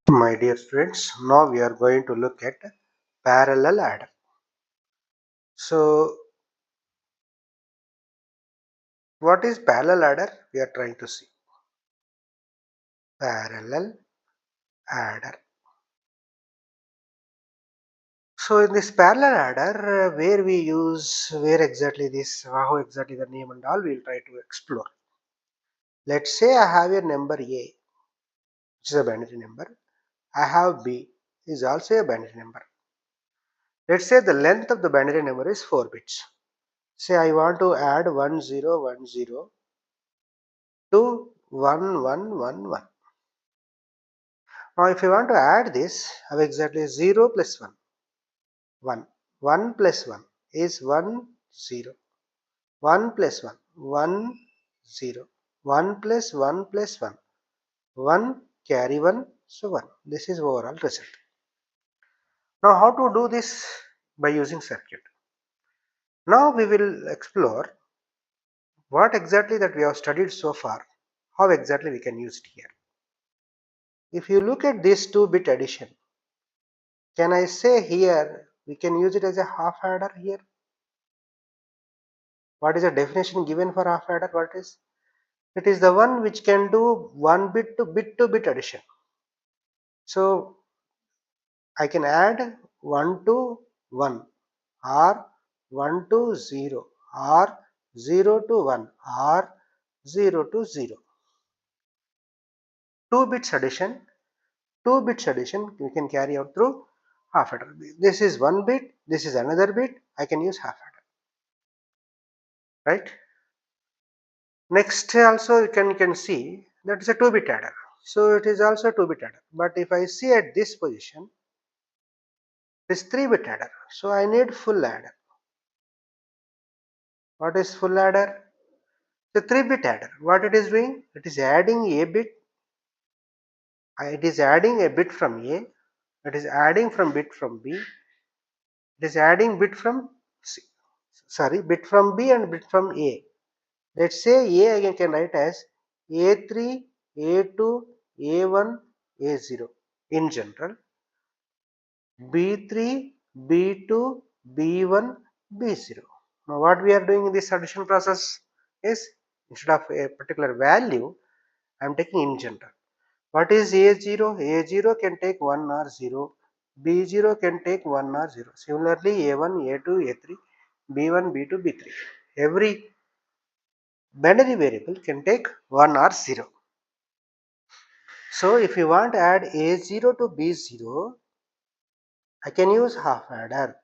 My dear students, now we are going to look at parallel adder. So, what is parallel adder? We are trying to see. Parallel adder. So, in this parallel adder, where exactly this, how exactly the name and all, we will try to explore. Let's say I have a number A, which is a binary number. I have B, is also a binary number. Let's say the length of the binary number is 4 bits. Say I want to add 1010 to 1111. Now if you want to add this, have exactly 0 plus 1, 1. 1 plus 1 is 1, 0. 1 plus 1, 1, 0. 1 plus 1 plus 1, 1 carry 1, so 1. This is overall result. Now how to do this by using circuit? Now we will explore what exactly that we have studied so far, how exactly we can use it here. If you look at this 2-bit addition, can I say here we can use it as a half adder here? What is the definition given for half adder? What is? It is the one which can do 1 bit to bit addition. So I can add 1 to 1 or 1 to 0 or 0 to 1 or 0 to 0. 2 bits addition, 2 bits addition we can carry out through half adder. This is 1 bit, this is another bit, I can use half adder. Right? Next also you can see that is a 2-bit adder. So it is also a 2-bit adder. But if I see at this position, it is 3-bit adder. So I need full adder. What is full adder? The 3-bit adder. What it is doing? It is adding a bit. It is adding a bit from A. It is adding from bit from B. It is adding bit from C. Bit from B and bit from A. Let's say A I can write as A3, A2, A1, A0 in general. B3, B2, B1, B0. Now what we are doing in this addition process is instead of a particular value, I am taking in general. What is A0? A0 can take 1 or 0. B0 can take 1 or 0. Similarly, A1, A2, A3, B1, B2, B3. Every binary variable can take 1 or 0. So if you want to add A0 to B0, I can use half adder,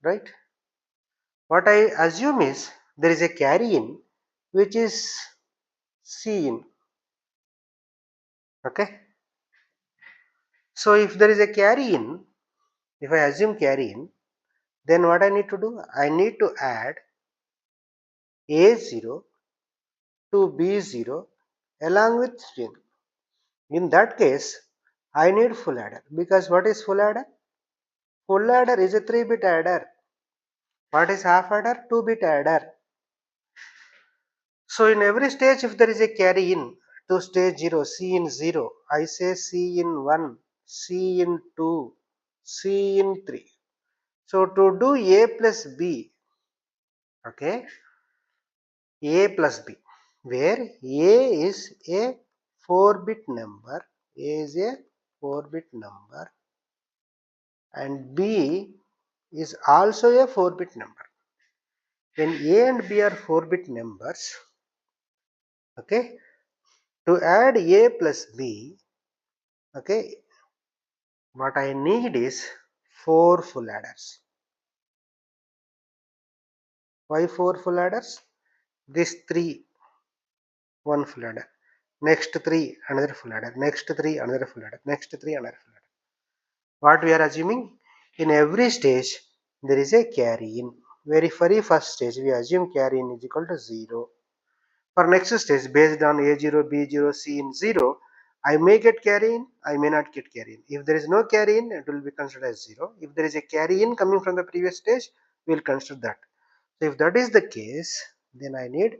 right? What I assume is there is a carry in which is C in. Okay. So if there is a carry in, if I assume carry in, then what I need to do? I need to add A0 to B0 along with string. In that case, I need full adder because what is full adder? Full adder is a 3-bit adder. What is half adder? 2-bit adder. So in every stage if there is a carry in to stage 0, C in 0, I say C in 1, C in 2, C in 3. So to do A plus B, okay, A plus B, where A is a 4-bit number, A is a 4-bit number and B is also a 4-bit number. When A and B are 4-bit numbers, okay, to add A plus B, okay, what I need is 4 full adders. Why 4 full adders? This 3, 1 full adder. Next 3, another full adder. Next 3, another full adder. Next 3, another full adder. What we are assuming? In every stage, there is a carry in. Very first stage, we assume carry in is equal to 0. For next stage, based on A0, B0, C in 0, I may get carry in, I may not get carry in. If there is no carry in, it will be considered as 0. If there is a carry in coming from the previous stage, we will consider that. So if that is the case, then I need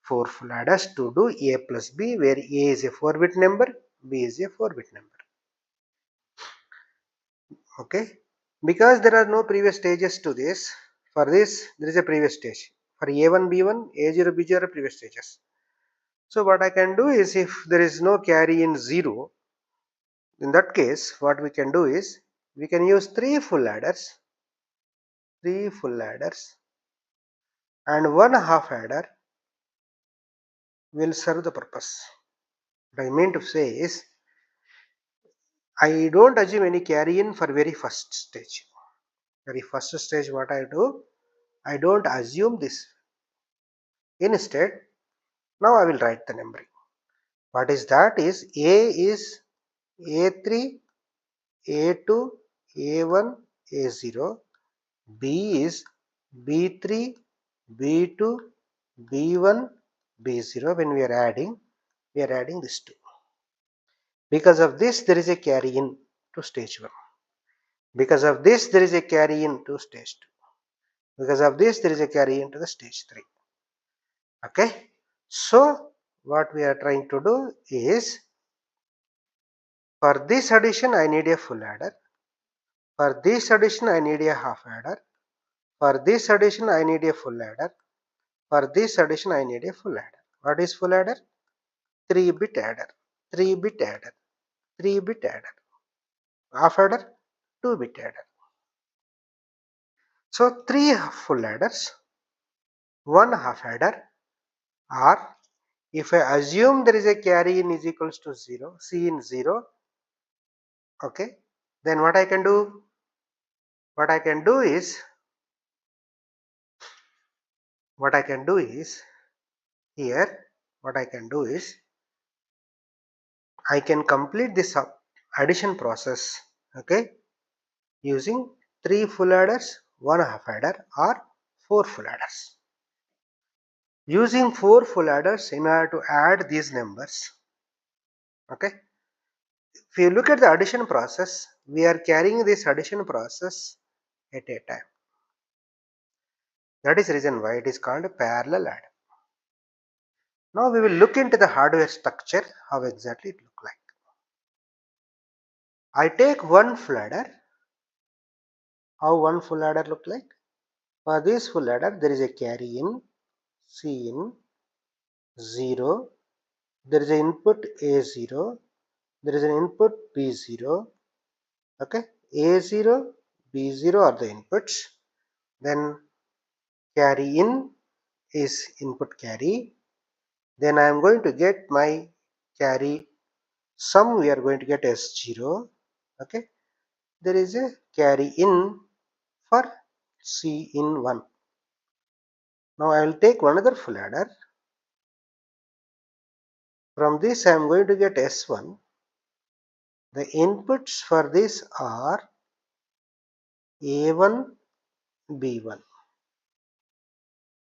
4 full adders to do A plus B, where A is a 4-bit number, B is a 4-bit number. Okay, because there are no previous stages to this, for this there is a previous stage. For A1, B1, A0, B0 are previous stages. So what I can do is, if there is no carry in 0, in that case what we can do is, we can use 3 full adders and 1/2 adder will serve the purpose. What I mean to say is, I don't assume any carry in for very first stage. Very first stage what I do, I don't assume this. Instead, now I will write the numbering. What is that is, A is A3, A2, A1, A0. B is B3, B2, B1, B0. When we are adding this 2. Because of this, there is a carry in to stage 1. Because of this, there is a carry in to stage 2. Because of this, there is a carry into the stage 3. Okay. So what we are trying to do is, for this addition I need a full adder. For this addition I need a half adder. For this addition I need a full adder. For this addition I need a full adder. What is full adder? 3-bit adder. 3-bit adder. 3-bit adder. Half adder? 2-bit adder. So 3 full adders, 1 half adder, or if I assume there is a carry in is equals to 0, C in 0, okay, then what I can do? What I can do is here, what I can do is, I can complete this addition process, okay, using 3 full adders, 1 half adder, or 4 full adders. Using 4 full adders in order to add these numbers, okay. If you look at the addition process, we are carrying this addition process at a time. That is the reason why it is called a parallel adder. Now we will look into the hardware structure, how exactly it look like. I take one full adder. How one full adder look like? For this full adder, there is a carry in, C in 0. There is an input A0. There is an input B0. Okay, A0, B0 are the inputs. Then carry in is input carry. Then I am going to get my carry sum. We are going to get S0. Okay, there is a carry in for C in 1. Now I will take one other full adder. From this I am going to get S1. The inputs for this are A1, B1.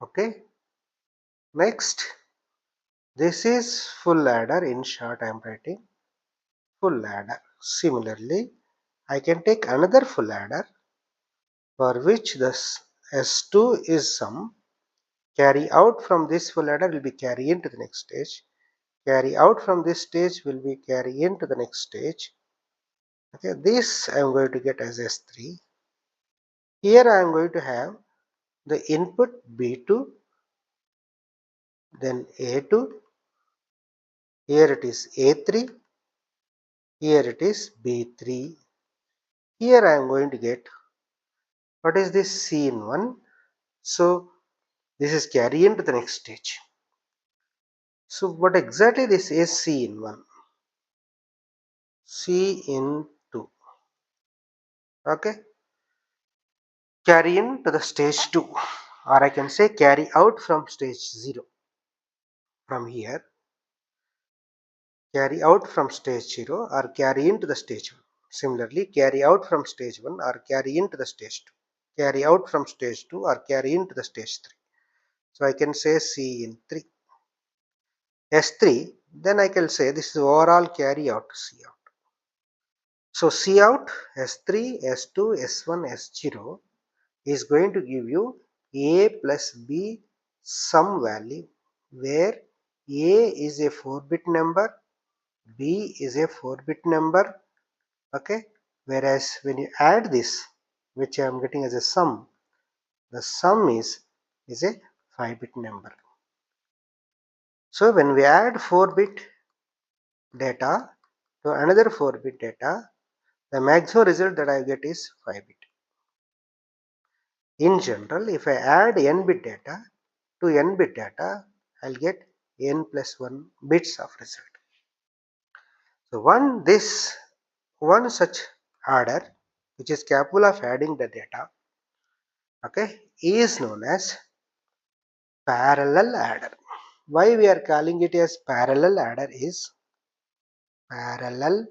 Okay. Next, this is full adder. In short, I am writing full adder. Similarly, I can take another full adder for which this S2 is sum. Carry out from this full adder will be carry into the next stage. Carry out from this stage will be carry into the next stage. Okay, this I am going to get as S3. Here I am going to have the input B2, then A2, here it is A3, here it is B3. Here I am going to get, what is this, C in 1. So this is carry into the next stage. So what exactly this is? C in 1, C in 2. Okay, carry in to the stage 2, or I can say carry out from stage 0. From here, carry out from stage 0 or carry into the stage 1. Similarly, carry out from stage 1 or carry into the stage 2. Carry out from stage 2 or carry into the stage 3. So I can say C in 3. S3, then I can say this is overall carry out, C out. So C out, S3, S2, S1, S0 is going to give you A plus B some value, where A is a 4-bit number, B is a 4-bit number. Okay, whereas when you add this, which I am getting as a sum, the sum is a 5-bit number. So when we add 4-bit data to another 4-bit data, the maximum result that I get is 5-bit. In general, if I add n-bit data to n-bit data, I'll get n plus 1 bits of result. So one such adder which is capable of adding the data, okay, is known as parallel adder. Why we are calling it as parallel adder is parallel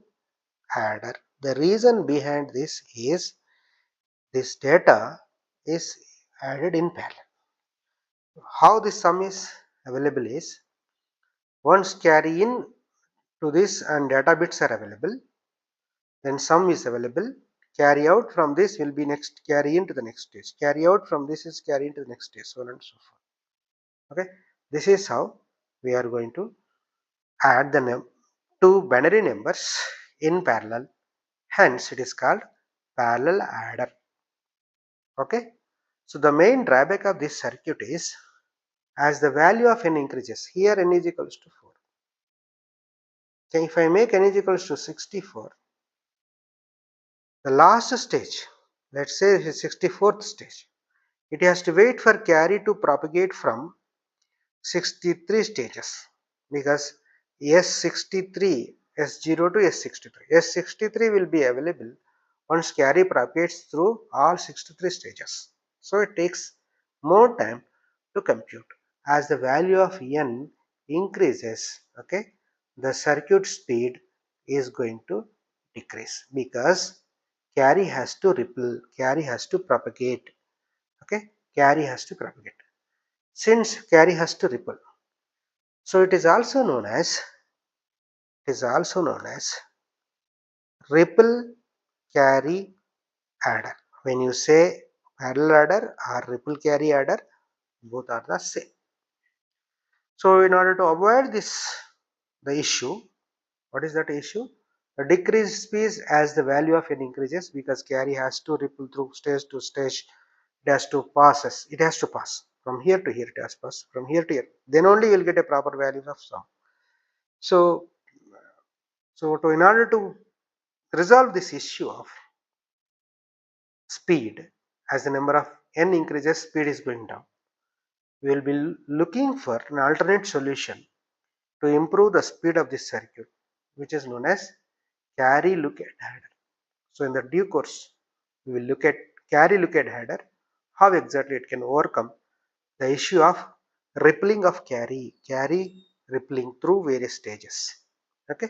adder. The reason behind this is this data is added in parallel. How this sum is available is, once carry in to this and data bits are available, then sum is available. Carry out from this will be next, carry into the next stage. Carry out from this is carry into the next stage, so on and so forth. Okay, this is how we are going to add the two binary numbers in parallel. Hence, it is called parallel adder. Okay, so the main drawback of this circuit is, as the value of n increases, here n is equals to 4. Okay, if I make n is equals to 64, the last stage, let's say it is 64th stage, it has to wait for carry to propagate from 63 stages, because S63, S0 to S63. S63 will be available once carry propagates through all 63 stages. So it takes more time to compute. As the value of n increases, okay, the circuit speed is going to decrease, because carry has to ripple, carry has to propagate, okay, carry has to propagate. Since carry has to ripple, so it is also known as ripple carry adder. When you say parallel adder or ripple carry adder, both are the same. So in order to avoid this, the issue, what is that issue? The decreased speed as the value of n increases, because carry has to ripple through stage to stage. It has to pass from here to here, it has to pass from here to here, then only you will get a proper value of sum. So in order to resolve this issue of speed, as the number of n increases, speed is going down, we will be looking for an alternate solution to improve the speed of this circuit, which is known as carry lookup adder. So in the due course, we will look at carry lookup adder, how exactly it can overcome the issue of rippling of carry rippling through various stages. Okay,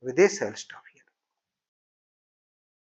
with this I will stop.